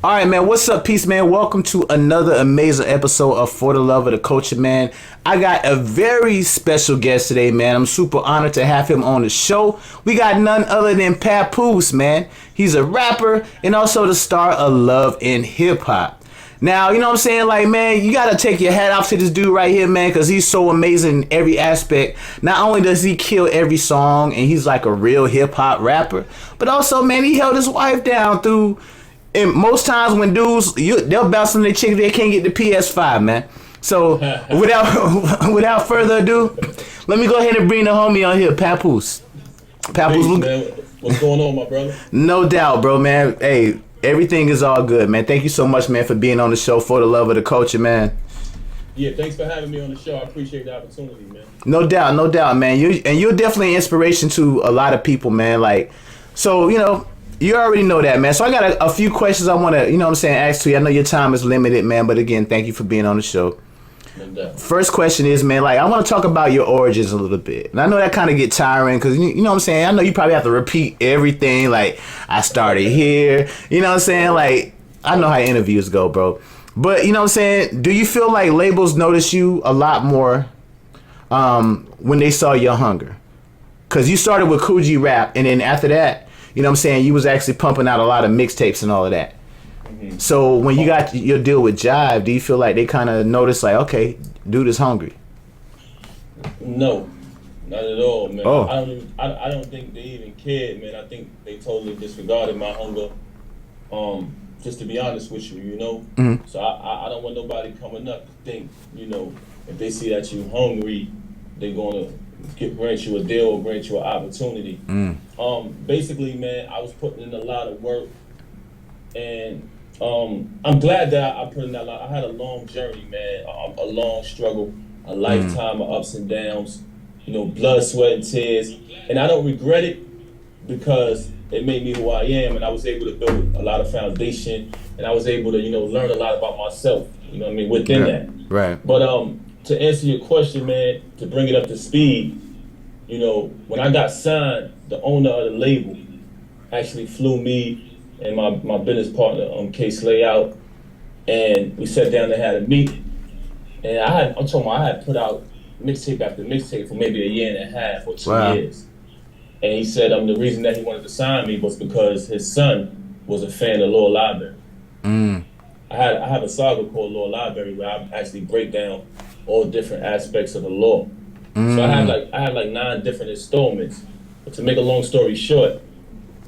All right, man. What's up, peace, man? Welcome to another amazing episode of For the Love of the Culture, man. I got a very special guest today, man. I'm super honored to have him on the show. We got none other than Papoose, man. He's a rapper and also the star of Love and Hip Hop. Now, you know what I'm saying? Like, man, you got to take your hat off to this dude right here, man, because he's so amazing in every aspect. Not only does he kill every song and he's like a real hip hop rapper, but also, man, he held his wife down through. And most times when dudes, they'll bounce on their chick if they can't get the PS5, man. So without further ado, let me go ahead and bring the homie on here, Papoose. Papoose, man. What's going on, my brother? No doubt, bro, man. Hey, everything is all good, man. Thank you so much, man, for being on the show For the Love of the Culture, man. Yeah, thanks for having me on the show. I appreciate the opportunity, man. No doubt, man. You're definitely an inspiration to a lot of people, man. Like, so, you know, you already know that, man. So I got a few questions I want to, you know what I'm saying, ask to you. I know your time is limited, man. But again, thank you for being on the show. No doubt. First question is, man, like, I want to talk about your origins a little bit. And I know that kind of get tiring because, you know what I'm saying? I know you probably have to repeat everything. Like, I started here. You know what I'm saying? Like, I know how interviews go, bro. But, you know what I'm saying? Do you feel like labels notice you a lot more when they saw your hunger? Because you started with Coogee Rap, and then after that, you know what I'm saying, you was actually pumping out a lot of mixtapes and all of that. Mm-hmm. So when you got your deal with Jive, do you feel like they kind of noticed, like, okay, dude is hungry? No, not at all, man. Oh. I don't think they even cared, man. I think they totally disregarded my hunger. Just to be honest with you, you know. Mm-hmm. So I don't want nobody coming up to think, you know, if they see that you hungry, they're gonna grant you a deal or grant you an opportunity. Basically, man, I was putting in a lot of work, and I'm glad that I put in that lot. I had a long journey, man, a long struggle, a lifetime of ups and downs, you know, blood, sweat, and tears, and I don't regret it because it made me who I am, and I was able to build a lot of foundation, and I was able to, you know, learn a lot about myself, you know what I mean, within that. Right. But to answer your question, man, to bring it up to speed, you know, when I got signed, the owner of the label actually flew me and my business partner, Case Layout, and we sat down and had a meeting. And I had put out mixtape after mixtape for maybe a year and a half or 2 years. And he said the reason that he wanted to sign me was because his son was a fan of Law Library. I have a saga called Law Library where I actually break down all different aspects of the law. So I had like 9 different installments. But to make a long story short,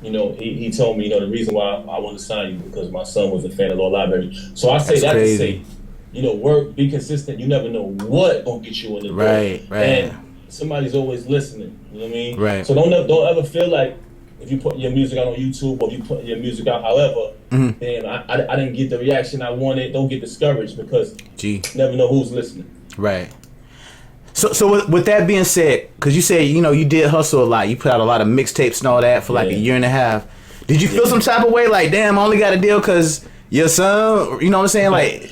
you know, he told me, you know, the reason why I want to sign you because my son was a fan of Law Library. So I say that to say, you know, work, be consistent. You never know what gonna get you in the door. Right. And somebody's always listening. You know what I mean? Right. So don't ever feel like if you put your music out on YouTube or if you put your music out, however, then I didn't get the reaction I wanted. Don't get discouraged because you never know who's listening. Right. So with that being said, because you said, you know, you did hustle a lot. You put out a lot of mixtapes and all that for like a year and a half. Did you feel some type of way like, damn, I only got a deal because your son, you know what I'm saying? Like,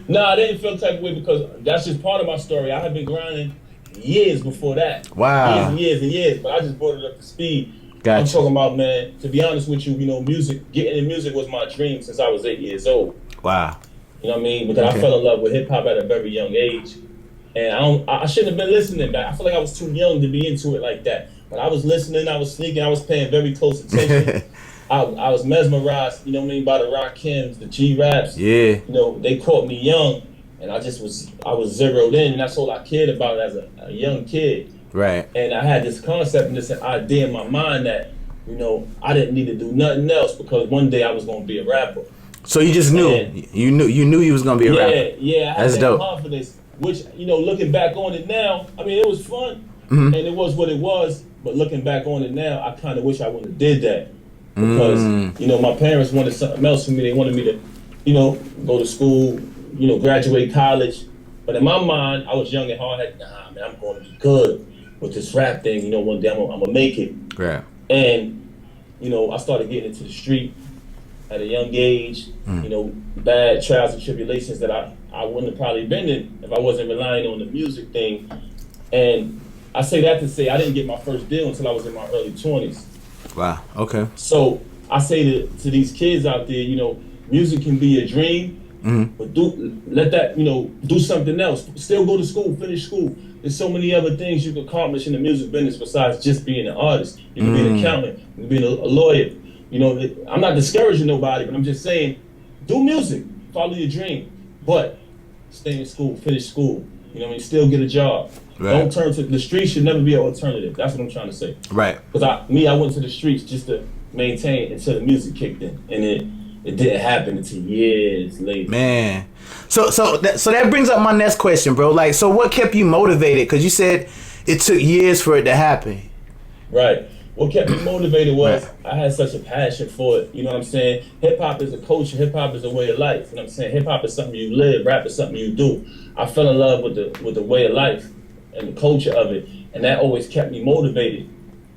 no, I didn't feel the type of way because that's just part of my story. I had been grinding years before that. Wow. Years and years, but I just brought it up to speed. Gotcha. I'm talking about, man, to be honest with you, you know, getting in music was my dream since I was 8 years old. Wow. You know what I mean? Because I fell in love with hip hop at a very young age. And I shouldn't have been listening back. I feel like I was too young to be into it like that. But I was listening, I was sneaking, I was paying very close attention. I was mesmerized, you know what I mean, by the Rakims, the G-Raps. Yeah. You know, they caught me young, and I was zeroed in, and that's all I cared about as a young kid. Right. And I had this concept and this idea in my mind that, you know, I didn't need to do nothing else because one day I was going to be a rapper. So you just knew, you knew you was going to be a rapper. Yeah, I had that confidence. Which, you know, looking back on it now, I mean, it was fun, and it was what it was. But looking back on it now, I kind of wish I wouldn't have did that because, you know, my parents wanted something else for me. They wanted me to, you know, go to school, you know, graduate college. But in my mind, I was young and hard-headed. Nah, man, I'm going to be good with this rap thing. You know, one day I'm going to make it. Right. And, you know, I started getting into the street at a young age, you know, bad trials and tribulations that I wouldn't have probably been in if I wasn't relying on the music thing. And I say that to say I didn't get my first deal until I was in my early 20s. Wow, okay. So I say to these kids out there, you know, music can be a dream, but let that, do something else. Still go to school, finish school. There's so many other things you can accomplish in the music business besides just being an artist. You can be an accountant, you can be a lawyer. I'm not discouraging nobody, but I'm just saying, do music, follow your dream, but stay in school, finish school. Still get a job. Right. Don't turn to the streets. Should never be an alternative. That's what I'm trying to say. Right. Because I went to the streets just to maintain until the music kicked in, and it didn't happen until years later. Man, so that brings up my next question, bro. Like, so what kept you motivated? Because you said it took years for it to happen. Right. What kept me motivated was I had such a passion for it. You know what I'm saying? Hip hop is a culture. Hip hop is a way of life. You know what I'm saying? Hip hop is something you live. Rap is something you do. I fell in love with the way of life and the culture of it, and that always kept me motivated.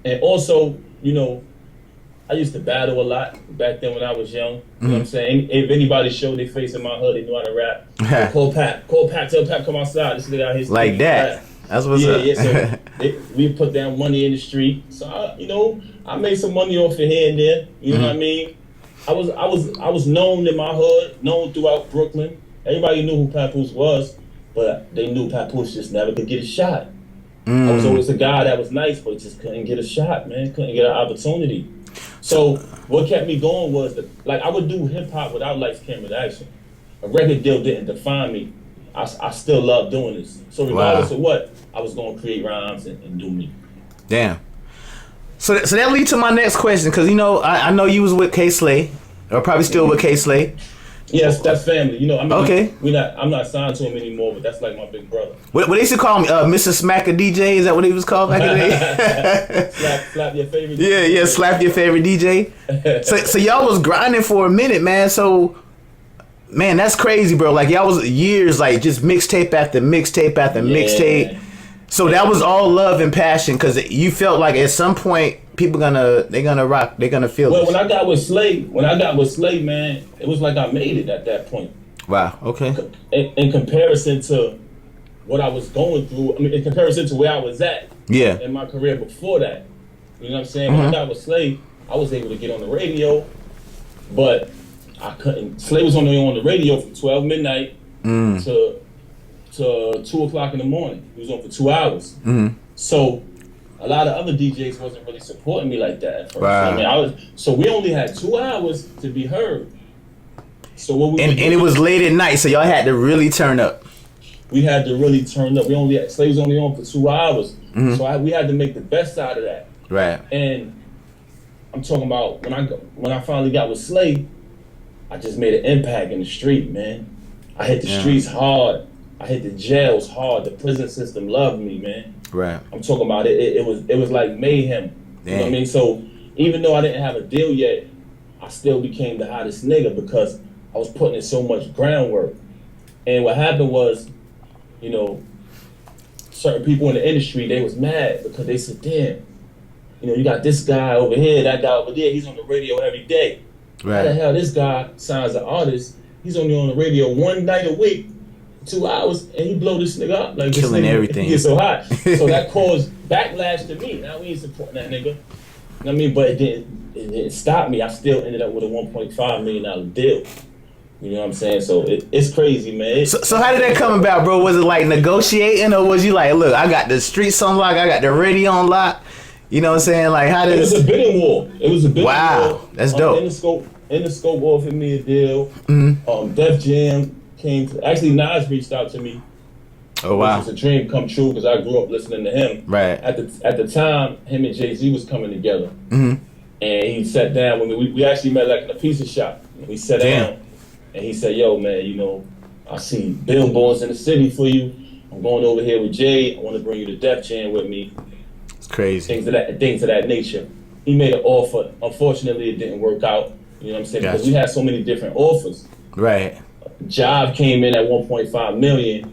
And also, I used to battle a lot back then when I was young. You know what I'm saying? If anybody showed their face in my hood, they knew how to rap. Call Pap, tell Pap come outside. This nigga out here like that. Rap. That's what's up. Yeah. So we put down money in the street. So I made some money off of here and there. You know what I mean? I was known in my hood, known throughout Brooklyn. Everybody knew who Papoose was, but they knew Papoose just never could get a shot. I was always a guy that was nice, but just couldn't get a shot, man. Couldn't get an opportunity. So what kept me going was I would do hip hop without lights, camera, action. A record deal didn't define me. I still love doing this. So regardless of what, I was going to create rhymes and do me. Damn. So that leads to my next question, because I know you was with K Slay, or probably still with K Slay. Yes, that's family. Okay. I'm not signed to him anymore, but that's like my big brother. What they used to call him, Mr. Smacker DJ? Is that what he was called back in the day? slap your favorite DJ. Yeah, slap your favorite DJ. So y'all was grinding for a minute, man. So, man, that's crazy, bro. Like, y'all was years, like, just mixtape after mixtape after mixtape. So that was all love and passion, because you felt like at some point people they're gonna rock, they're gonna feel. Well, when I got with Slay, man, it was like I made it at that point. Wow. Okay. In comparison to what I was going through, in comparison to where I was at. Yeah. In my career before that, you know what I'm saying? When I got with Slay, I was able to get on the radio, but I couldn't. Slay was only on the radio from 12 midnight to 2 o'clock in the morning. He was on for 2 hours. So a lot of other DJs wasn't really supporting me like that at first. Wow. So we only had 2 hours to be heard. So what and it was late at night, so y'all had to really turn up. We had to really turn up. Slay was only on for 2 hours. So we had to make the best out of that. Right. And I'm talking about when I finally got with Slay, I just made an impact in the street, man. I hit the streets hard. I hit the jails hard. The prison system loved me, man. Right. I'm talking about it. It was like mayhem. Damn. You know what I mean? So even though I didn't have a deal yet, I still became the hottest nigga because I was putting in so much groundwork. And what happened was, certain people in the industry, they was mad because they said, damn, you got this guy over here, that guy over there, he's on the radio every day. Right. How the hell this guy signs an artist, he's only on the radio one night a week, 2 hours, and he blow this nigga up. Like, killing this nigga, everything. He gets so hot. So that caused backlash to me. Now we ain't supporting that nigga. You know what I mean? But it didn't stop me. I still ended up with a $1.5 million deal. You know what I'm saying? So it's crazy, man. So how did that come about, bro? Was it like negotiating, or was you like, look, I got the streets on lock, I got the radio on lock? You know what I'm saying? Like, how did it was a bidding war. It was a bidding war. Wow, that's dope. Interscope offered me a deal. Def Jam came to, actually Nas reached out to me. Oh wow. Which was a dream come true because I grew up listening to him. Right. At the time, him and Jay-Z was coming together. And he sat down with me. We actually met like in a pizza shop. We sat down and he said, yo man, I see billboards in the city for you. I'm going over here with Jay. I want to bring you to Def Jam with me. It's crazy. Things of that nature. He made an offer. Unfortunately, it didn't work out. You know what I'm saying? Because we had so many different offers. Right. Job came in at 1.5 million.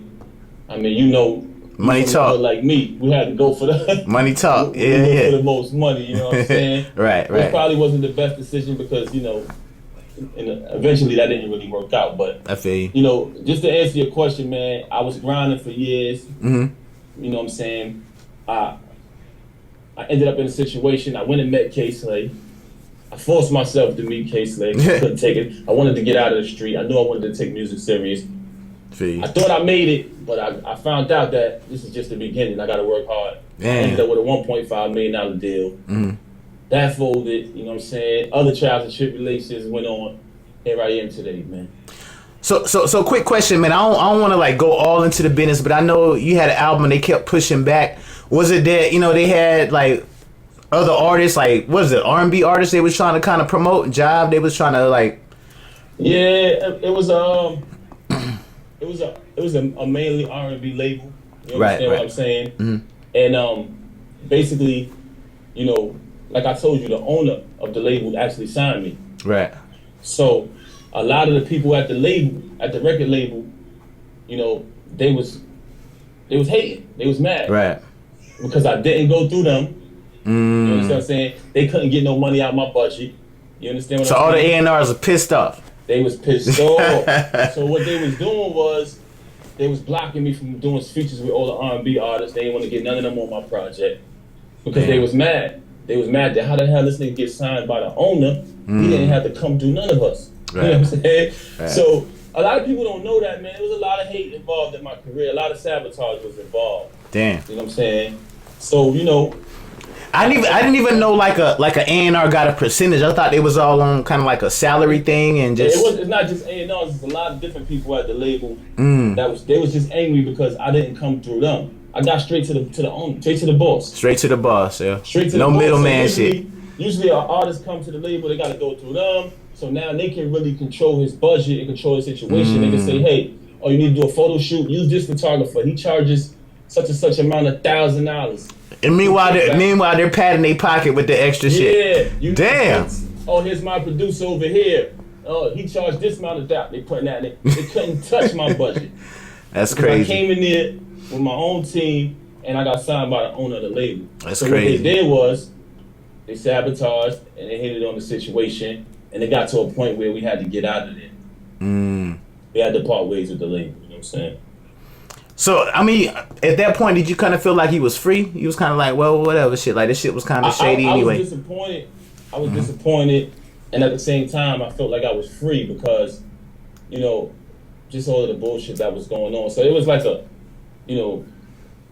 I mean, money talk. Like me, we had to go for the money talk. For the most money. You know what I'm saying? Right. It probably wasn't the best decision because eventually that didn't really work out. But I feel you. Just to answer your question, man, I was grinding for years. You know what I'm saying? I ended up in a situation. I went and met K Slay. I forced myself to meet K-Slade. I couldn't take it. I wanted to get out of the street. I knew I wanted to take music serious. I thought I made it, but I found out that this is just the beginning. I got to work hard. I ended up with a $1.5 million deal. That folded, you know what I'm saying? Other trials and tribulations went on. Here I am today, man. So quick question, man. I don't want to like go all into the business, but I know you had an album and they kept pushing back. Was it that, you know, they had like other artists, like what is it, R&B artists they was trying to kind of promote, jive, they was trying to like... Yeah, it was a mainly R&B label. You understand what I'm saying? And basically, you know, like I told you, the owner of the label actually signed me. Right. So a lot of the people at the label, at the record label, you know, they was hating. They was mad. Right. Because I didn't go through them. You understand what I'm saying? They couldn't get no money out of my budget. You understand what I'm saying? So all the A&Rs are pissed off. They was pissed off. So what they was doing was they was blocking me from doing features with all the R&B artists. They didn't want to get none of them on my project because they was mad. They was mad that how the hell this nigga get signed by the owner? He didn't have to come do none of us. Right. You know what I'm saying? Right. So a lot of people don't know that, man. There was a lot of hate involved in my career. A lot of sabotage was involved. Damn. You know what I'm saying? So, you know, I didn't even know like a A&R got a percentage. I thought it was all on kind of like a salary thing and just. It's not just A&Rs. It's a lot of different people at the label. They was just angry because I didn't come through them. I got straight to the owner, straight to the boss. Straight to the boss, yeah. Straight to no the boss. middleman shit. Usually our artists come to the label, they got to go through them. So now they can really control his budget and control the situation. They can say, hey, oh, you need to do a photo shoot. Use this photographer. He charges such and such amount of $1,000. And meanwhile, they're patting their pocket with the extra shit. Yeah. Damn. Oh, here's my producer over here. Oh, he charged this amount of that. They putting that in. They couldn't touch my budget. That's crazy. I came in there with my own team, and I got signed by the owner of the label. That's so crazy. What they did was they sabotaged and they hated on the situation, and it got to a point where we had to get out of there. We had to part ways with the label. You know what I'm saying? So, I mean, at that point, did you kind of feel like he was free? He was kind of like, well, whatever, shit. Like, this shit was kind of shady anyway. I was disappointed. I was disappointed. And at the same time, I felt like I was free because, you know, just all of the bullshit that was going on. So it was like a, you know,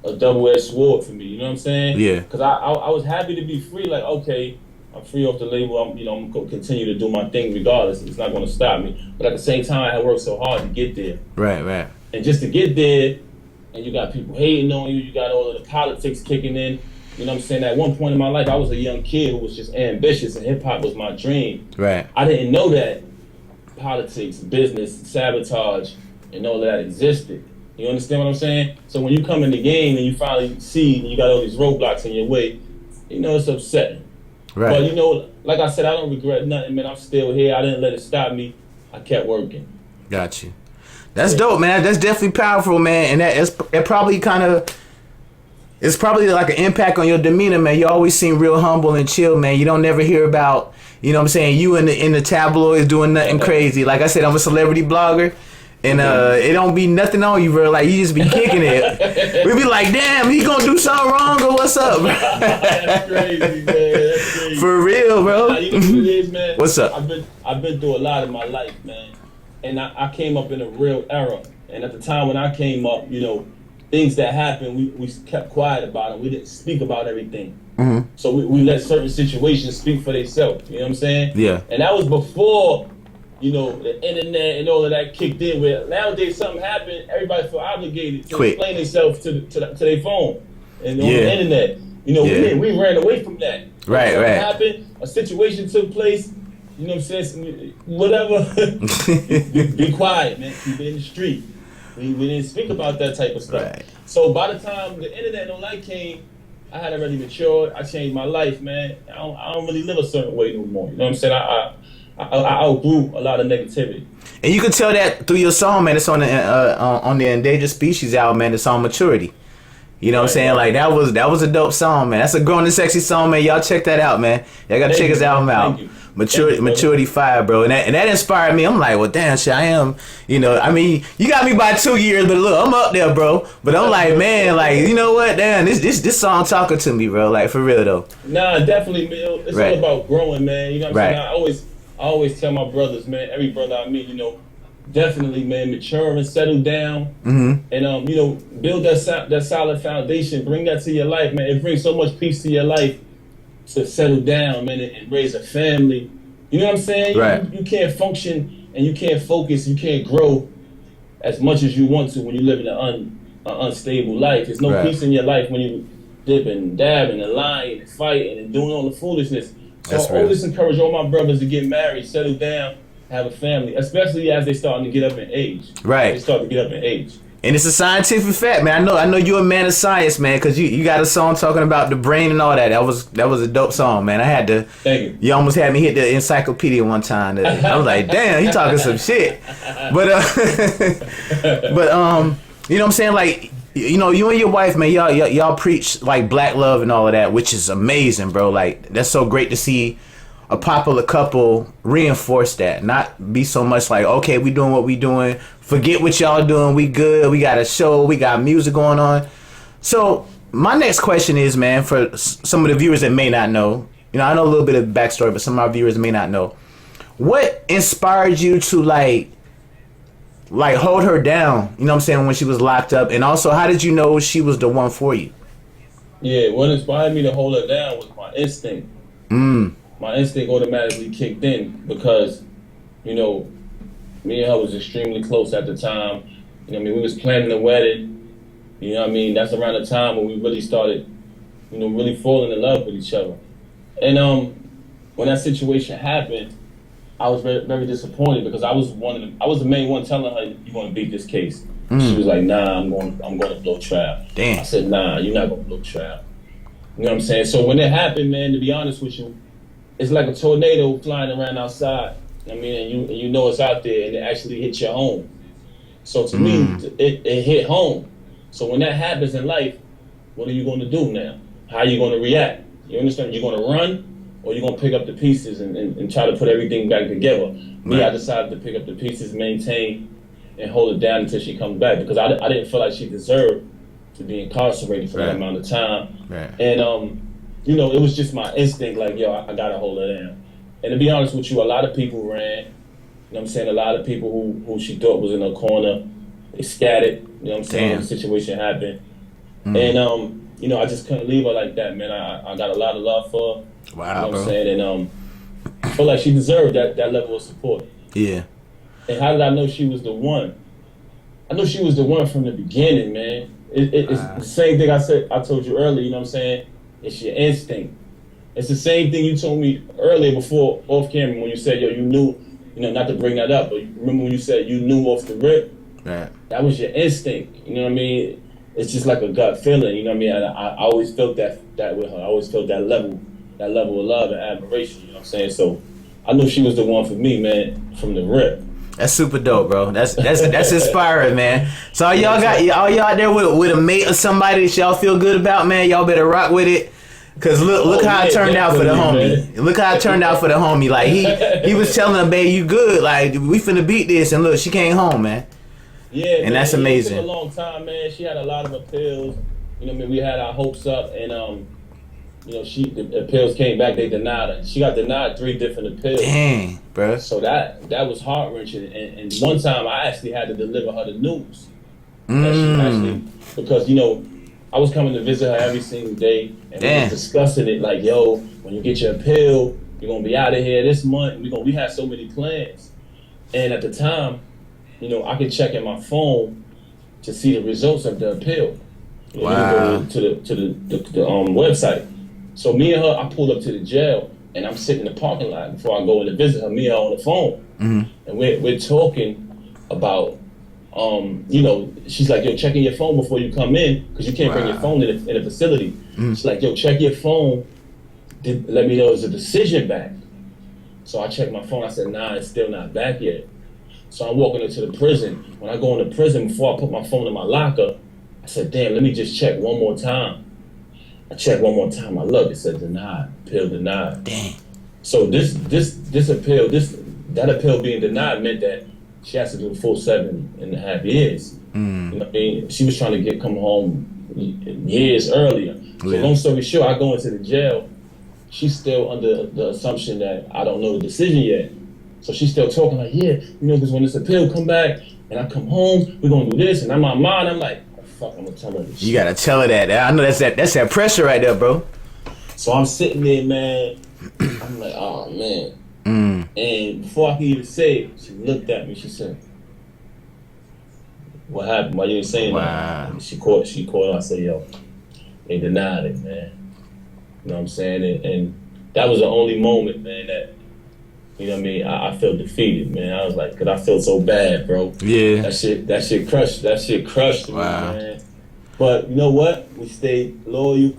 a double-edged sword for me. You know what I'm saying? Yeah. Because I was happy to be free. Like, okay, I'm free off the label. I'm going to continue to do my thing regardless. It's not going to stop me. But at the same time, I had worked so hard to get there. Right. And just to get there, and you got people hating on you, you got all of the politics kicking in. You know what I'm saying? At one point in my life, I was a young kid who was just ambitious, and hip-hop was my dream. Right. I didn't know that politics, business, sabotage, and all of that existed. You understand what I'm saying? So when you come in the game and you finally see and you got all these roadblocks in your way, you know, it's upsetting. Right. But, you know, like I said, I don't regret nothing, man. I'm still here. I didn't let it stop me. I kept working. Got you. That's dope, man. That's definitely powerful, man. And it probably kind of, it's probably like an impact on your demeanor, man. You always seem real humble and chill, man. You don't never hear about, you know what I'm saying, you in the tabloids doing nothing crazy. Like I said, I'm a celebrity blogger, and it don't be nothing on you, bro. Like, you just be kicking it. We be like, damn, he gonna do something wrong or what's up, bro? That's crazy, man. That's crazy. For real, bro. You know what it is, man? What's up? I've been through a lot in my life, man. And I came up in a real era. And at the time when I came up, you know, things that happened, we kept quiet about them. We didn't speak about everything. So we let certain situations speak for themselves. You know what I'm saying? Yeah. And that was before, you know, the internet and all of that kicked in. Where nowadays something happened, everybody feel obligated to explain themselves to their phone and on the internet. You know, we ran away from that. Right. What happened? A situation took place. You know what I'm saying? Whatever. be quiet, man. Keep it in the street. We didn't speak about that type of stuff. Right. So by the time the internet and all that came, I had already matured. I changed my life, man. I don't really live a certain way no more. You know what I'm saying? I outgrew a lot of negativity. And you can tell that through your song, man. It's on the Endangered Species album, man. It's on Maturity. You know what I'm saying? Like, that was a dope song, man. That's a grown and sexy song, man. Y'all check that out, man. Y'all gotta check his album out. Maturity 5, bro, and that inspired me. I'm like, well, damn, shit, I am. You know, I mean, you got me by 2 years, but look, I'm up there, bro. But I'm like, man, like, you know what, damn, this song talking to me, bro. Like, for real though. Nah, definitely, man. It's all about growing, man. You know what I'm saying? I always tell my brothers, man, every brother I meet, you know, definitely, man, mature and settle down, and you know, build that solid foundation. Bring that to your life, man. It brings so much peace to your life to settle down, man, and raise a family. You know what I'm saying? Right. You can't function and you can't focus. You can't grow as much as you want to when you live in an unstable life. There's no peace in your life when you dipping, dabbing, and lying, and fighting, and doing all the foolishness. So I always encourage all my brothers to get married, settle down, have a family, especially as they starting to get up in age. Right. They start to get up in age. And it's a scientific fact, man. I know you're a man of science, man, because you got a song talking about the brain and all that. That was a dope song, man. I had to. Thank you. You almost had me hit the encyclopedia one time. I was like, damn, he talking some shit. But you know what I'm saying? Like, you know, you and your wife, man, y'all preach like black love and all of that, which is amazing, bro. Like, that's so great to see a popular couple reinforce that, not be so much like, okay, we doing what we doing, forget what y'all doing, we good, we got a show, we got music going on. So my next question is, man, for some of the viewers that may not know, you know, I know a little bit of backstory, but some of our viewers may not know, what inspired you to like hold her down, you know what I'm saying, when she was locked up, and also how did you know she was the one for you? Yeah, what inspired me to hold her down was my instinct. My instinct automatically kicked in because, you know, me and her was extremely close at the time. You know what I mean? We was planning the wedding. You know what I mean? That's around the time when we really started, you know, really falling in love with each other. And when that situation happened, I was very, very disappointed because I was the main one telling her, "You're gonna beat this case." She was like, "Nah, I'm going to blow trap." Damn. I said, "Nah, you're not gonna blow trap." You know what I'm saying? So when it happened, man, to be honest with you, it's like a tornado flying around outside. I mean, and you know it's out there, and it actually hits your home. So to me, it hit home. So when that happens in life, what are you going to do now? How are you going to react? You understand? You're going to run, or you're going to pick up the pieces and try to put everything back together. Me, I decided to pick up the pieces, maintain, and hold it down until she comes back because I didn't feel like she deserved to be incarcerated for that amount of time. And you know, it was just my instinct, like, yo, I gotta hold her down. And to be honest with you, a lot of people ran. You know what I'm saying? A lot of people who she thought was in her corner, they scattered. You know what I'm saying? When the situation happened. And you know, I just couldn't leave her like that, man. I got a lot of love for her. Wow, you know what bro. I'm saying? And I feel like she deserved that level of support. Yeah. And how did I know she was the one? I know she was the one from the beginning, man. It's the same thing I told you earlier, you know what I'm saying? It's your instinct. It's the same thing you told me earlier before off camera when you said, yo, you knew, you know, not to bring that up, but remember when you said you knew off the rip? Right. That was your instinct, you know what I mean? It's just like a gut feeling, you know what I mean? I always felt that with her. I always felt that level of love and admiration, you know what I'm saying? So I knew she was the one for me, man, from the rip. That's super dope, bro. That's inspiring, man. So all y'all out there with a mate or somebody that y'all feel good about, man, y'all better rock with it. Cause look how it turned out for the homie. Man. Look how it turned out for the homie. Like he was telling her, babe, you good. Like we finna beat this, and look, she came home, man. Yeah, and man, that's amazing. It took a long time, man. She had a lot of appeals. You know what I mean? We had our hopes up, and you know, the appeals came back. They denied her. She got denied 3 different appeals. Dang, bro. So that was heart wrenching. And one time I actually had to deliver her the news. Because you know, I was coming to visit her every single day, and we was discussing it like, yo, when you get your appeal, you're gonna be out of here this month. We had so many plans. And at the time, you know, I could check in my phone to see the results of the appeal. You know, wow. To the website. So me and her, I pulled up to the jail, and I'm sitting in the parking lot before I go in to visit her. Me and her on the phone, and we're talking about, you know, she's like, yo, checking your phone before you come in, because you can't bring your phone in the facility. She's like, yo, check your phone. Let me know there's a decision back. So I checked my phone. I said, nah, it's still not back yet. So I'm walking into the prison. When I go into prison, before I put my phone in my locker, I said, damn, let me just check one more time. I checked one more time. I looked. It said denied. Appeal denied. Dang. So this appeal, that appeal being denied meant that she has to do the full 7.5 years. You know what I mean? She was trying to come home years earlier. So long story short, I go into the jail. She's still under the assumption that I don't know the decision yet. So she's still talking like, yeah, because when this appeal come back and I come home, we're gonna do this. And in my mind, I'm like, oh, fuck, I'm gonna tell her this. You gotta tell her that. I know that's that pressure right there, bro. So I'm sitting there, man. I'm like, oh man. And before I could even say it, she looked at me. She said, "What happened? Why you ain't saying that?" She caught. I said, "Yo, they denied it, man." You know what I'm saying? And that was the only moment, man, that, you know what I mean, I felt defeated, man. I was like, cause I felt so bad, bro. Yeah. That shit crushed me, man. But you know what? We stayed loyal. You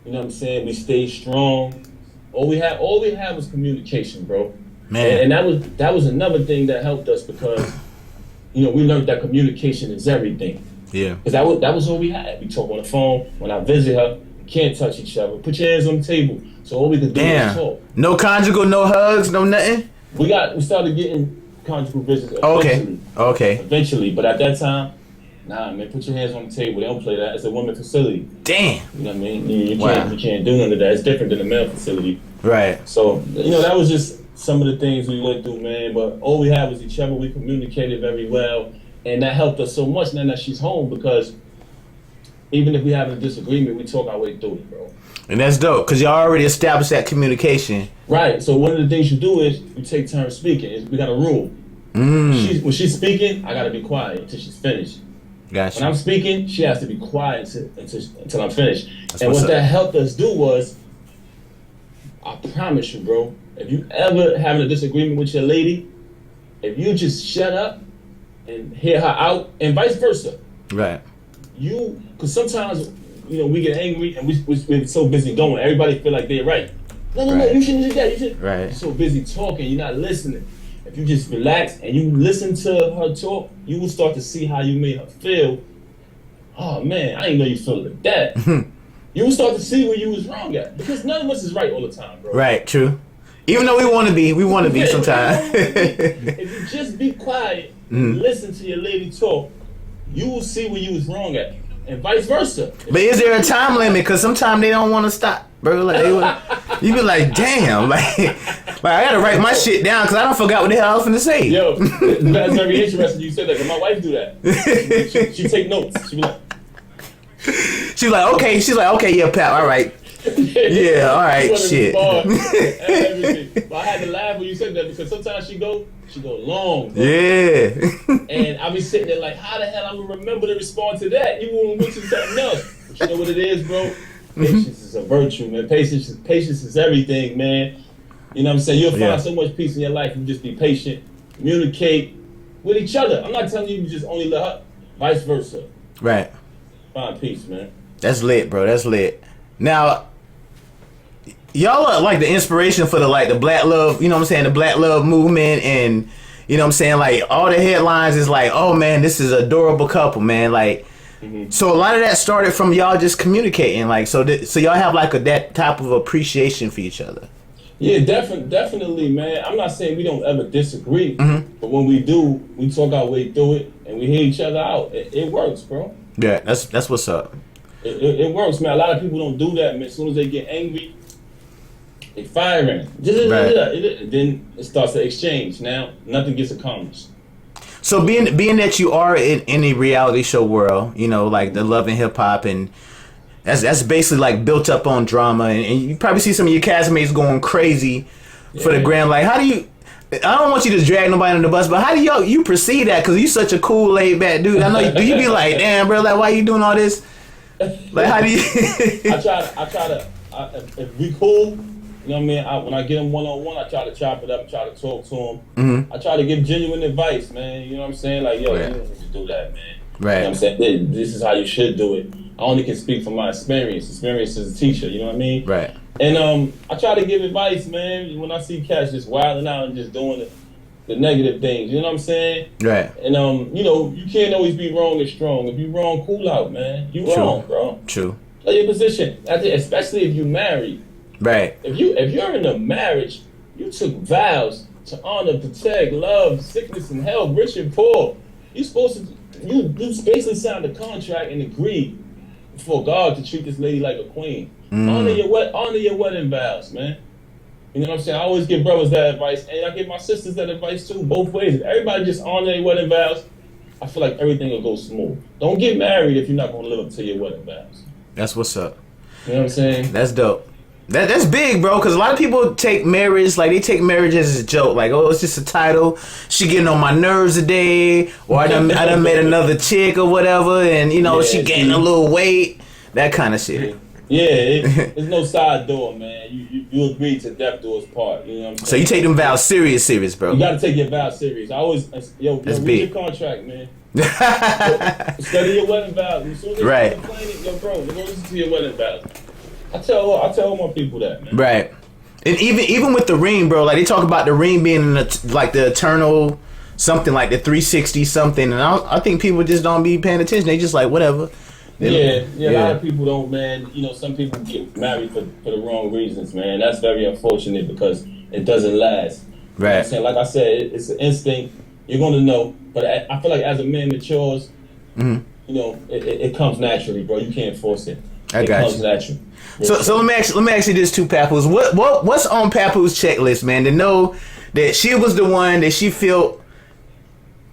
know what I'm saying? We stayed strong. All we had was communication, bro. Man. And that was another thing that helped us because, we learned that communication is everything. Yeah. Cause that was all we had. We talk on the phone. When I visit her, we can't touch each other. Put your hands on the table. So all we could do was talk. No conjugal, no hugs, no nothing? We started getting conjugal visits eventually. Okay. Eventually. But at that time, nah, man, put your hands on the table. They don't play that. It's a women's facility. Damn. You know what I mean? You can't do none of that. It's different than a male facility. Right. So, that was just some of the things we went through, man. But all we had was each other. We communicated very well. And that helped us so much now that she's home because even if we have a disagreement, we talk our way through it, bro. And that's dope, because y'all already established that communication. Right. So one of the things you do is you take turns speaking. We got a rule. When she's speaking, I got to be quiet until she's finished. Gotcha. When I'm speaking, she has to be quiet until I'm finished. And what that helped us do was, I promise you, bro, if you ever having a disagreement with your lady, if you just shut up and hear her out, and vice versa. Right. Because sometimes, we get angry and we're so busy going. Everybody feel like they're right. No, you shouldn't do that. You should. Right. You're so busy talking, you're not listening. If you just relax and you listen to her talk, you will start to see how you made her feel. Oh man, I didn't know you felt like that. You will start to see where you was wrong at. Because none of us is right all the time, bro. Right, true. Even though we want to be sometimes. If you just be quiet and listen to your lady talk, you will see where you was wrong at. And vice versa. But is there a time limit? Because sometimes they don't want to stop, bro. Like you be like, damn, like I gotta write my shit down because I don't forgot what the hell I was finna say. Yo, that's very interesting you said that. Cause my wife do that. She take notes. She be like, she's like, okay, yeah, Pap, all right. Yeah, all right, shit. But I had to laugh when you said that because sometimes she go long, bro. Yeah. And I be sitting there like, how the hell I'm gonna remember to respond to that? You won't mention something else. But you know what it is, bro? Patience is a virtue, man. Patience is everything, man. You know what I'm saying? You'll find so much peace in your life if you just be patient, communicate with each other. I'm not telling you to just only let her, vice versa. Right. Find peace, man. That's lit, bro. That's lit. Now, y'all are like the inspiration for the Black Love, you know what I'm saying, the Black Love movement, and you know what I'm saying, like all the headlines is like, oh man, this is an adorable couple, man. Like, so a lot of that started from y'all just communicating, like, so y'all have like that type of appreciation for each other. Yeah, definitely, man. I'm not saying we don't ever disagree, but when we do, we talk our way through it and we hear each other out. It works, bro. Yeah, that's what's up. It works, man. A lot of people don't do that, man. As soon as they get angry, they firing. Right. Then it starts to exchange. Now nothing gets accomplished. So being that you are in a reality show world, like the Love and Hip Hop, and that's basically like built up on drama, and you probably see some of your castmates going crazy for the gram. Like, how do you? I don't want you to drag nobody on the bus, but how do you perceive that? Because you such a cool, laid back dude. I know. Do you be like, damn, bro, like why you doing all this? Like, how do you? I try to. If we cool, you know what I mean. When I get them one-on-one, I try to chop it up, try to talk to them. I try to give genuine advice, man. You know what I'm saying? Like, yo, you don't need to do that, man. Right. You know what I'm saying? This is how you should do it. I only can speak from my experience. Experience as a teacher, you know what I mean? Right. And I try to give advice, man. When I see cats just wilding out and just doing the negative things, you know what I'm saying? Right. And you can't always be wrong and strong. If you wrong, cool out, man. You wrong, bro. True. Play your position, especially if you married. Right. If you're in a marriage, You took vows to honor, protect, love, sickness, and health, rich and poor. You supposed to, you basically signed a contract and agreed before God to treat this lady like a queen. Honor your wedding vows, man. You know what I'm saying? I always give brothers that advice, and I give my sisters that advice too, both ways. If everybody just honor their wedding vows, I feel like everything will go smooth. Don't get married if you're not going to live up to your wedding vows. That's what's up. You know what I'm saying? That's dope. That's big, bro, because a lot of people take marriage, like, they take marriage as a joke. Like, oh, it's just a title. She getting on my nerves today. Or I done met another chick or whatever, and, you know, she gaining a little weight. That kind of shit. Yeah, there's no side door, man. You agree to death do us part. You know what I'm saying? So you take them vows serious, bro. You got to take your vows serious. I always, that's read big. your contract, man. Study your wedding vows. As soon as right. you complain it, yo, bro, go listen to your wedding vows. I tell all my people that, man. Right. And even with the ring, bro, like they talk about the ring being like the eternal something, like the 360 something, and I think people just don't be paying attention. They just like whatever. Yeah. A lot of people don't, man. You know, some people get married for the wrong reasons, man. That's very unfortunate because it doesn't last. Right. You know what I'm saying? Like I said, it's an instinct. You're gonna know, but I feel like as a man matures, you know, it comes naturally, bro. You can't force it. I got comes you. Natural. So let me ask you this too, Papoose. What's on Papoose checklist, man? To know that she was the one that she felt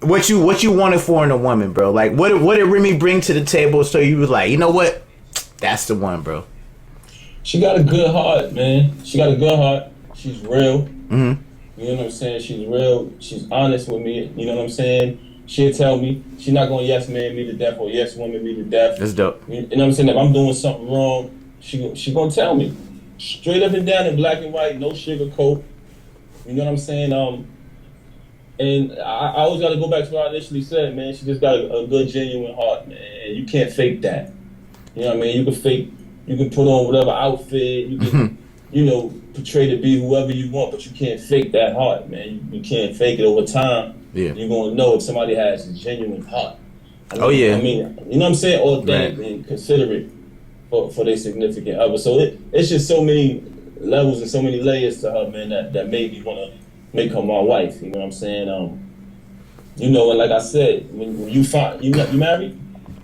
what you wanted for in a woman, bro. Like what did Remy bring to the table so you was like, you know what? That's the one, bro. She got a good heart, man. She got a good heart. She's real. You know what I'm saying? She's real. She's honest with me. You know what I'm saying? She'll tell me. She's not gonna yes man me to death or yes woman me to death. That's dope. You know what I'm saying? If I'm doing something wrong, she gonna tell me. Straight up and down in black and white, no sugar coat. You know what I'm saying? And I always gotta go back to what I initially said, man. She just got a good, genuine heart, man. And you can't fake that. You know what I mean? You can put on whatever outfit, you can, you know, portray to be whoever you want, but you can't fake that heart, man. You can't fake it over time. Yeah. You're gonna know if somebody has a genuine heart. I mean, you know what I'm saying? Authentic and considerate for their significant other. So it's just so many levels and so many layers to her, man, that made me wanna make her my wife. You know what I'm saying? You know, and like I said, when you find you married?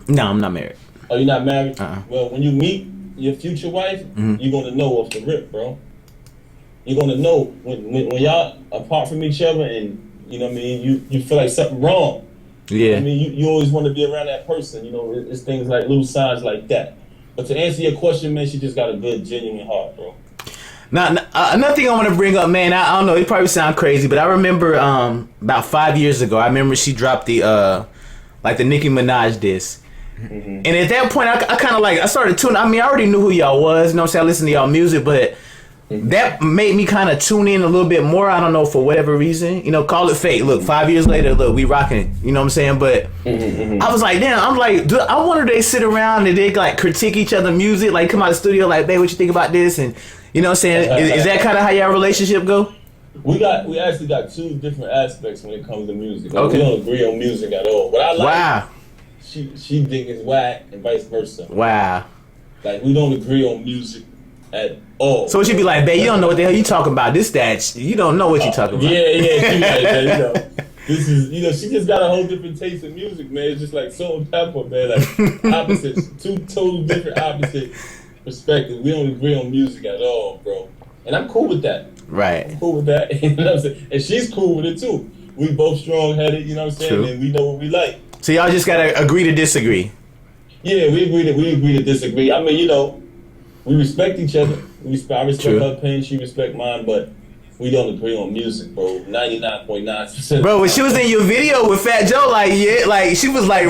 No, I'm not married. Oh, you're not married? Well, when you meet your future wife, you're gonna know off the rip, bro. You're gonna know when y'all apart from each other, and you know what I mean. You feel like something wrong. Yeah. I mean, you always want to be around that person. You know, it's things like little signs like that. But to answer your question, man, she just got a good, genuine heart, bro. Now, another thing I want to bring up, man, I don't know, it probably sound crazy, but I remember about 5 years ago, I remember she dropped the like the Nicki Minaj disc. And at that point, I kind of like, I started tuning. I mean, I already knew who y'all was, you know what I'm saying? I listened to y'all music, but that made me kind of tune in a little bit more. I don't know, for whatever reason. You know, call it fate. Look, 5 years later, look, we rocking it. You know what I'm saying? But I was like, damn, I'm like, dude, I wonder they sit around and they like critique each other music, like come out of the studio like, babe, what you think about this? And you know what I'm saying? Is that kind of how y'all relationship go? We actually got two different aspects when it comes to music. Like, we don't agree on music at all. What I like, she think it's whack and vice versa. Wow. Like, we don't agree on music at all. So she'd be like, babe, you don't know what the hell you talking about. That. You don't know what you talking about. Yeah. She like that, you know. This is, you know, she just got a whole different taste in music, man. It's just like salt and pepper, man. Like opposites, two total different opposite perspectives. We don't agree on music at all, bro. And I'm cool with that. Right. I'm cool with that. You know what I'm saying? And she's cool with it too. We both strong-headed, you know what I'm saying? True. And we know what we like. So y'all just gotta agree to disagree. Yeah, we agree to disagree. I mean, you know, we respect each other. I respect her opinion, she respect mine, but we don't agree on music, bro. 99.9%. Bro, when she was in your video with Fat Joe, like she was like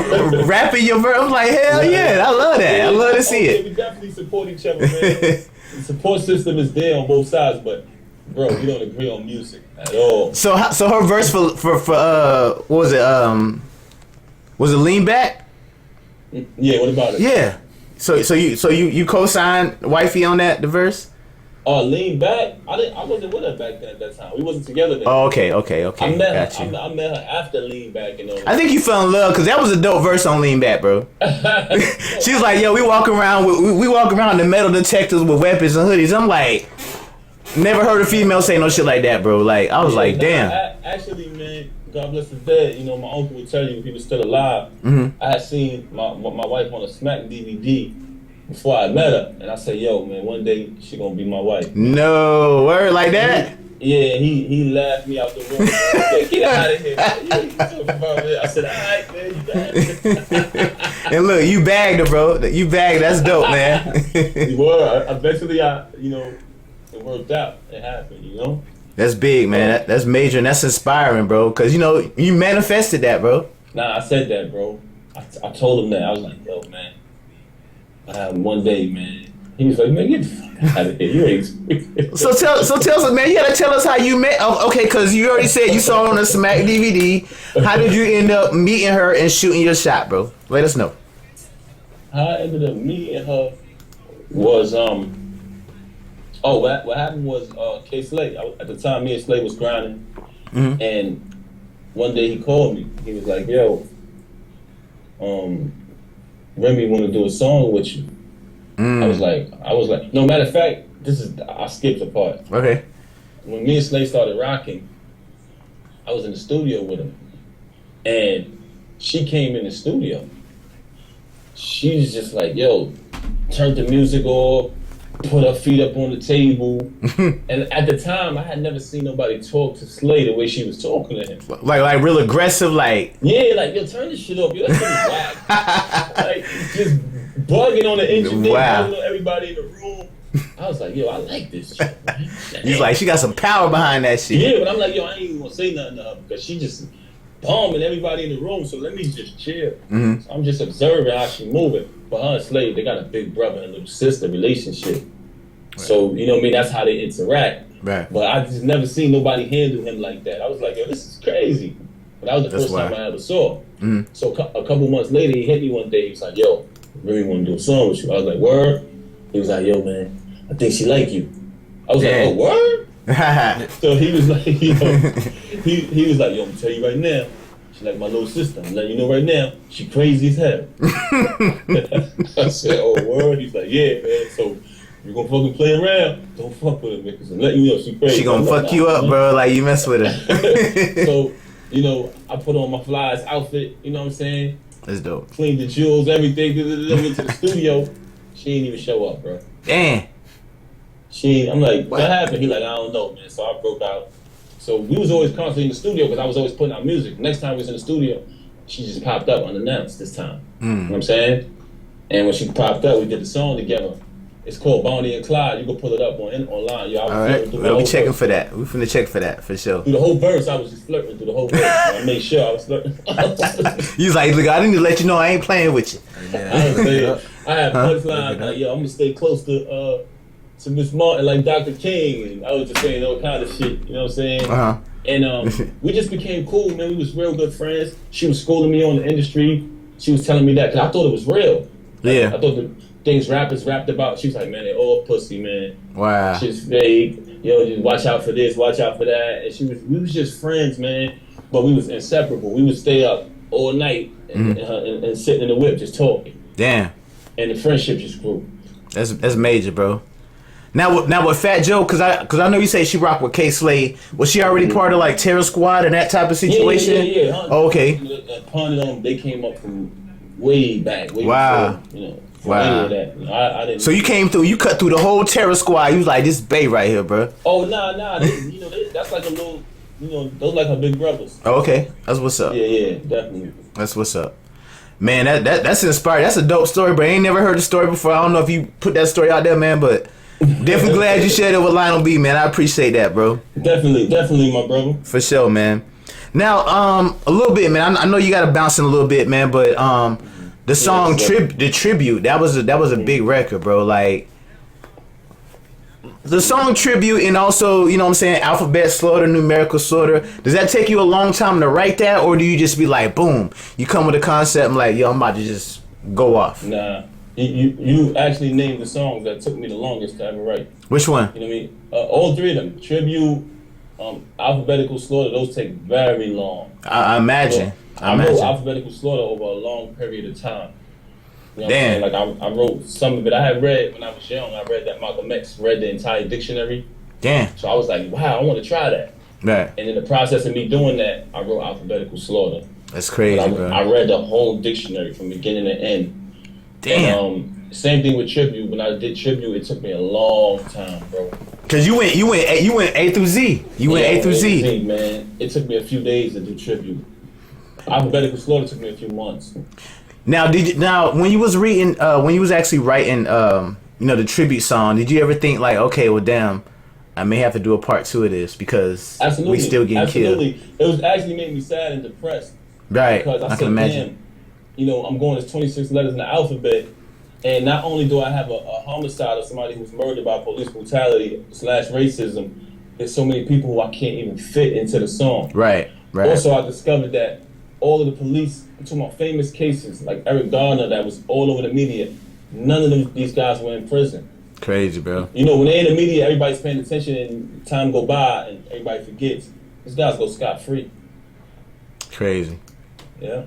rapping your verse. I was like, hell yeah, I love that. I love to see it. We definitely support each other, man. The support system is there on both sides, but bro, we don't agree on music at all. So her verse for what was it? Was it Lean Back? Yeah. What about it? Yeah. So you co-signed Wifey on the verse? Lean Back. I wasn't with her back then at that time. We wasn't together then. Oh, okay. I met her after Lean Back and all that. I think you fell in love because that was a dope verse on Lean Back, bro. She was like, "Yo, we walk around the metal detectors with weapons and hoodies." I'm like, Never heard a female say no shit like that, bro. Like I was like, damn. Actually, man, God bless his dead. You know, my uncle would tell you if he was still alive. I had seen my wife on a Smack DVD before I met her, and I said, "Yo, man, one day she gonna be my wife." No word like that. Yeah, he laughed me out the room. Like, get out of here. Man. You talking about, man? I said, all right, man, you got it. And look, you bagged her, bro. You bagged. That's dope, man. Well, eventually, it worked out. It happened, you know. That's big, man. That's major, and that's inspiring, bro. Because, you know, you manifested that, bro. Nah, I said that, bro. I told him that. I was like, yo, man. One day, man. He was like, man, get the fuck out of here. You ain't. So tell us, man. You gotta tell us how you met. Oh, okay, because you already said you saw her on a Smack DVD. How did you end up meeting her and shooting your shot, bro? Let us know. How I ended up meeting her was what happened was K Slay. At the time, me and Slay was grinding, and one day he called me. He was like, yo, Remy want to do a song with you. I was like, no, matter of fact, I skipped a part. Okay. When me and Slay started rocking, I was in the studio with him, and she came in the studio. She's just like, yo, turned the music off, put her feet up on the table. And at the time, I had never seen nobody talk to Slay the way she was talking to him. Like real aggressive, like. Yeah, like, yo, turn this shit off. Yo, that shit is whack. Like, just bugging on the engineer, bugging on everybody in the room. I was like, yo, I like this shit, man. He's like, she got some power behind that shit. Yeah, but I'm like, yo, I ain't even gonna say nothing to her because she just bombing everybody in the room, so let me just chill. So I'm just observing how she moving. But her and Slade, they got a big brother and little sister relationship. Right. So, you know what I mean? That's how they interact. Right. But I just never seen nobody handle him like that. I was like, yo, this is crazy. But that was the first time I ever saw. So a couple months later, he hit me one day. He was like, yo, I really want to do a song with you. I was like, word? He was like, yo, man, I think she like you. I was like, oh, word? So he was like, yo, he was like, yo, I'm gonna tell you right now, she like my little sister. I'm letting you know right now, she crazy as hell. I said, oh, word? He's like, yeah, man. So you're gonna fucking play around, don't fuck with her, man, because I'm letting you know she crazy. She gonna fuck you up, bro, like you mess with her. So, you know, I put on my Fly's outfit, you know what I'm saying? That's dope. Cleaned the jewels, everything, went to the studio. She ain't even show up, bro. Damn. I'm like, what happened? He like, I don't know, man. So I broke out. So we was always constantly in the studio because I was always putting out music. Next time we was in the studio, she just popped up unannounced this time. You know what I'm saying? And when she popped up, we did the song together. It's called Bonnie and Clyde. You can pull it up online. Yo, all right, we checking for that. We finna check for that for sure. Through the whole verse, I was just flirting through the whole verse. I made sure I was flirting. You was like, look, I didn't let you know I ain't playing with you. I had punchlines like, yo, I'm gonna stay close to Miss Martin like Dr. King, and I was just saying all kind of shit. You know what I'm saying? And we just became cool, man. We was real good friends. She was schooling me on the industry. She was telling me that because I thought it was real. Yeah. I thought the things rappers rapped about. She was like, man, they all pussy, man. Wow. Shit's fake. Yo, just watch out for this, watch out for that. And we was just friends, man. But we was inseparable. We would stay up all night and sitting in the whip just talking. Damn. And the friendship just grew. That's major, bro. Now with Fat Joe, cause I know you say she rocked with K Slade. Was she already part of like Terror Squad and that type of situation? Yeah. Oh, okay. Pun them, they came up from way back. Way wow. Before, you know. Wow. That. You know, I didn't. So you came through. You cut through the whole Terror Squad. You was like, this Bay right here, bro. Oh nah. That's like a little. Those like her big brothers. Oh, okay. That's what's up. Yeah, definitely. That's what's up. Man, that's inspiring. That's a dope story, bro. I ain't never heard the story before. I don't know if you put that story out there, man, but definitely glad you shared it with Lionel B, man. I appreciate that, bro. Definitely, my brother. For sure, man. Now, a little bit, man. I know you got to bounce in a little bit, man, but the song the tribute, that was a big record, bro. Like the song Tribute, and also, you know what I'm saying, alphabet slaughter, numerical slaughter. Does that take you a long time to write that, or do you just be like, boom, you come with a concept and like, yo, I'm about to just go off? Nah, you actually named the songs that took me the longest to ever write. Which one? You know what I mean? All three of them, Tribute, alphabetical slaughter, those take very long. I imagine. So I wrote alphabetical slaughter over a long period of time. You know damn. Like I wrote some of it. I had read when I was young. I read that Malcolm X read the entire dictionary. Damn. So I was like, wow, I want to try that. Right. And in the process of me doing that, I wrote Alphabetical Slaughter. That's crazy, bro. I read the whole dictionary from beginning to end. Damn. And, same thing with tribute. When I did tribute, it took me a long time, bro. Cause you went A through Z. You went A through Z. Man. It took me a few days to do tribute. Alphabetical Slaughter took me a few months. Now, when you was reading, when you was actually writing, the tribute song, did you ever think like, okay, well, damn, I may have to do a part 2 of this because we still getting killed? It was actually made me sad and depressed. Right. Because I can imagine. Damn, I'm going to 26 letters in the alphabet, and not only do I have a homicide of somebody who's murdered by police brutality / racism, there's so many people who I can't even fit into the song. Right. Also, I discovered that all of the police, I'm talking about famous cases like Eric Garner that was all over the media, none of these guys were in prison. Crazy, bro. When they're in the media, everybody's paying attention and time go by and everybody forgets. These guys go scot-free. Crazy. Yeah.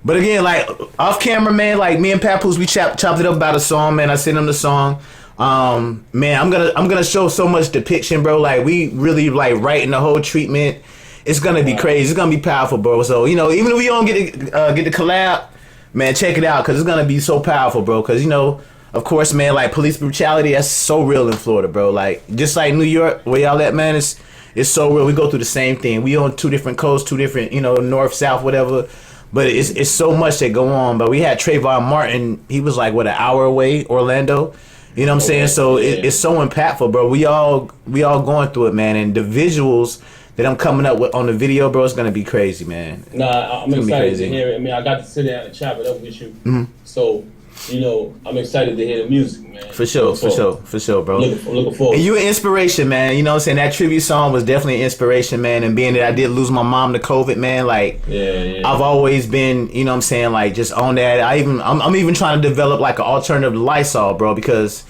But again, like off camera, man, like me and Papoose, we chopped it up about a song, man. I sent him the song. Man, I'm gonna show so much depiction, bro. Like we really like writing the whole treatment. It's gonna be crazy. It's gonna be powerful, bro. So even if we don't get the collab, man, check it out because it's gonna be so powerful, bro. Because of course, man, like police brutality, that's so real in Florida, bro. Like just like New York, where y'all at, man, it's so real. We go through the same thing. We on 2 different coasts, 2 different, north, south, whatever. But it's so much that go on. But we had Trayvon Martin. He was like, an hour away, Orlando. You know what I'm saying? So it's so impactful, bro. We all going through it, man. And the visuals that I'm coming up with on the video, bro, it's gonna be crazy, man. Nah, I'm excited to hear it. I mean, I got to sit down and chop it up with you. Mm-hmm. So, I'm excited to hear the music, man. For sure, bro. Looking forward. And you an inspiration, man. You know what I'm saying? That tribute song was definitely an inspiration, man. And being that I did lose my mom to COVID, man, like I've always been, you know what I'm saying, like just on that. I'm even trying to develop like an alternative to Lysol, bro, because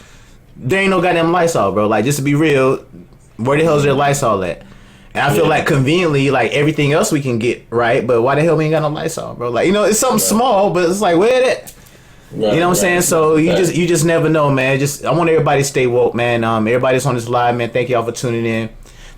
there ain't no goddamn Lysol, bro. Like just to be real, where the hell is their Lysol at? And I feel like conveniently, like everything else we can get right, but why the hell we ain't got no Lysol, bro? Like it's something small, but it's like where that? You know what I'm saying? So you just never know, man. I want everybody to stay woke, man. Everybody's on this live, man. Thank y'all for tuning in.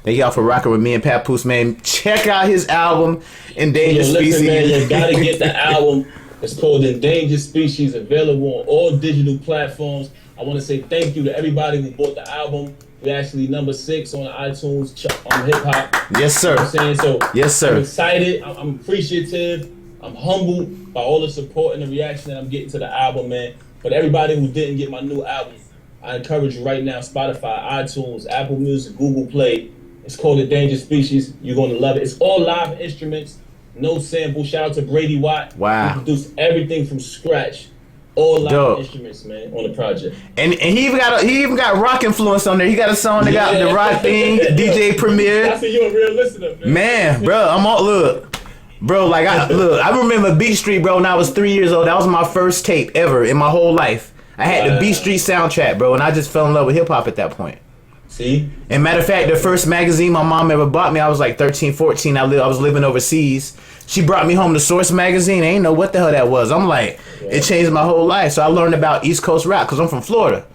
Thank y'all for rocking with me and Papoose, man. Check out his album, Endangered Species. Listen, man, you gotta get the album. It's called Endangered Species, available on all digital platforms. I want to say thank you to everybody who bought the album. We're actually number 6 on iTunes on hip hop. Yes, sir. You know what I'm saying? So yes, sir. I'm excited. I'm appreciative. I'm humbled by all the support and the reaction that I'm getting to the album, man. But everybody who didn't get my new album, I encourage you right now, Spotify, iTunes, Apple Music, Google Play. It's called Endangered Species. You're going to love it. It's all live instruments, no sample. Shout out to Brady Watt. Wow. He produced everything from scratch. All live instruments, man, on the project. And he even got rock influence on there. He got a song that got the rock thing, DJ Premier. I see you a real listener, man. Man, bro, I'm all bro. Like I remember Beat Street, bro. When I was 3 years old, that was my first tape ever in my whole life. I had the Beat Street soundtrack, bro, and I just fell in love with hip hop at that point. See? And matter of fact, the first magazine my mom ever bought me, I was like 13, 14. I was living overseas. She brought me home the Source magazine. I ain't know what the hell that was. I'm like, it changed my whole life. So I learned about East Coast rap because I'm from Florida.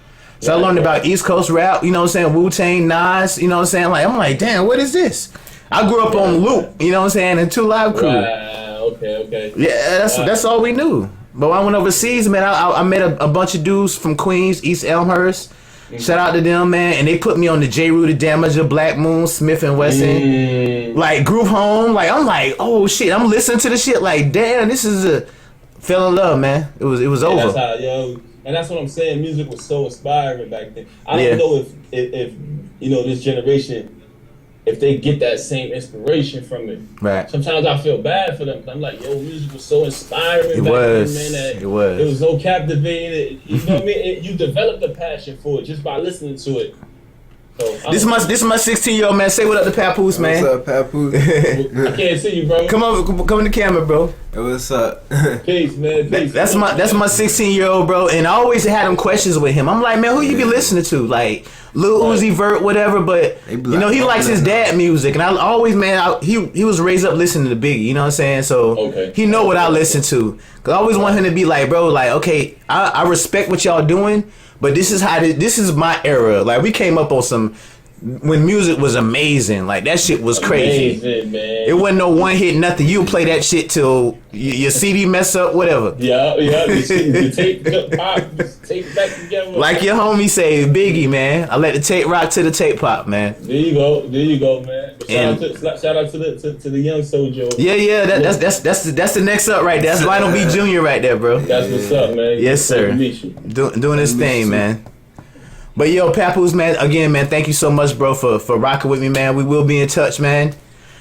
So I learned about East Coast rap, you know what I'm saying? Wu-Tang, Nas, you know what I'm saying? Like, I'm like, damn, what is this? I grew up on Loop, you know what I'm saying? And 2 Live Crew. Okay. Yeah, that's all we knew. But when I went overseas, man, I met a bunch of dudes from Queens, East Elmhurst. Shout out to them, man. And they put me on the J. Rue, the Damager, Black Moon, Smith and Wesson. Like, Groove Home. Like, I'm like, oh, shit. I'm listening to the shit like, damn, this is fell in love, man. It was over. That's how, and that's what I'm saying. Music was so inspiring back then. I don't know if this generation, if they get that same inspiration from it. Right. Sometimes I feel bad for them. I'm like, music was so inspiring it back was. then, man. It was. It was so captivating. You know what I mean? You developed a passion for it just by listening to it. So, this is my 16-year-old man. Say what up to Papoose, man. What's up, Papoose? I can't see you, bro. Come in the camera, bro. Hey, what's up? Peace, man. Peace. That's my 16-year-old, bro. And I always had them questions with him. I'm like, man, who you be listening to? Like Lil Uzi Vert, whatever. But he likes his dad music, and I always, man, he was raised up listening to Biggie. You know what I'm saying? So he know what I listen to. Cause I always want him to be like, bro, like, okay, I respect what y'all doing. But this is my era. Like we came up on some when music was amazing. Like that shit was crazy. Amazing, man. It wasn't no one hit nothing. You play that shit till your CD mess up, whatever. Yeah. The tape pop, tape back together. Like your homie say, Biggie, man. I let the tape rock to the tape pop, man. There you go, man. Shout out to the young soldier. Yeah. That's the next up right there. That's Lionel B Jr. right there, bro. That's what's up, man. Yes, sir. Doing his thing, man. But yo, Papoose, man, again, man, thank you so much, bro, for rocking with me, man. We will be in touch, man.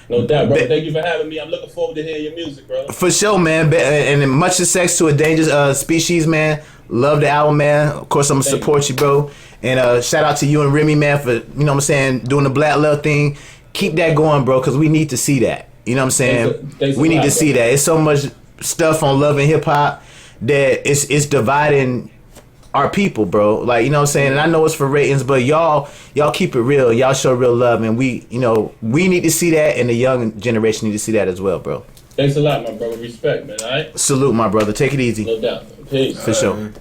No doubt, bro. Thank you for having me. I'm looking forward to hearing your music, bro. For sure, man. And much success to Endangered Species, man. Love the album, man. Of course, I'm going to support you, bro. And shout out to you and Remy, man, for, you know what I'm saying, doing the Black Love thing. Keep that going, bro, because we need to see that. You know what I'm saying? We need to see that. It's so much stuff on love and hip-hop that it's dividing our people, bro. Like, you know what I'm saying? And I know it's for ratings, but y'all keep it real. Y'all show real love, and we need to see that, and the young generation need to see that as well, bro. Thanks a lot, my brother. Respect, man. All right? Salute, my brother. Take it easy. No doubt. Peace. For sure.